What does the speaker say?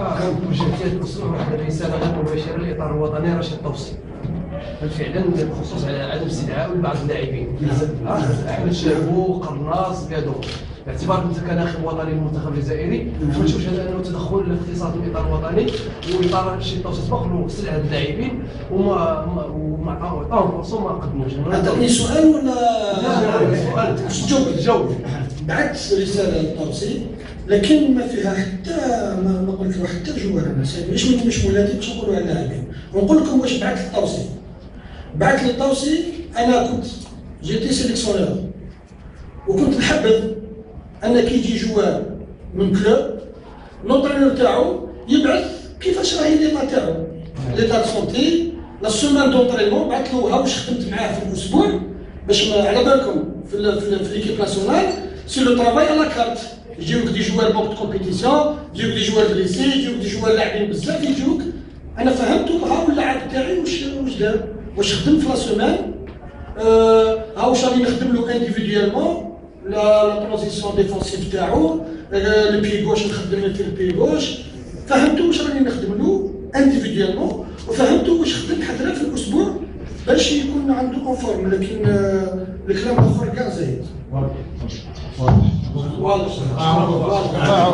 واخا وجهت الاسبوع واحد الرساله غير مباشره للاطار الوطني رشيد الطوسي فعلا بخصوص على عدم استدعاء بعض اللاعبين احمد شابو قرناص بيادو باعتبار انت كناخب وطني للمنتخب الجزائري ما تشوفش انه تدخل في اختصاص الاطار الوطني واطار رشيد الطوسي سبق له سلعه اللاعبين وما عطاهم فرصه وما قدموش. عطاوني سؤال ولا لا سؤال جاوب. بعثت رساله للطوسي لكن ما فيها حتى ما نقول لك حتى جوار. انا مش من مشمولاتي باش نقولوا على اللاعبين ونقول لكم واش بعثت للطوسي. بعثت للطوسي انا كنت جيتي سيليكسيونور وكنت نحبذ ان كي يجي جوار من كلوب لونترينور تاعو يبعث كيفاش راهي ليطا تاعو ليطا سونتي لا سومان دونترينمون. بعثت له ها واش خدمت معاه في الاسبوع باش على بالكم في ليكيب ناسيونال سي لو ترافاي على كارت. يجيوك دي جوار بوك دو كومبيتيسيون، يجيوك دي جوار بليسي، يجيوك دي جوار لاعبين بزاف يجيوك. انا فهمت ها اللاعب تاعي واش دار واش خدم في لا سومان ها واش راني نخدم له انديفيديوالمون لا ترانزيسيون ديفونسيف تاعو لو بي غوش نخدم في البي غوش. فهمتو واش راني نخدم له انديفيديوالمون وفهمتو واش خدم حتى في الاسبوع باش يكون عنده كونفورم. لكن الكلام الاخر كاع زايد. واضح.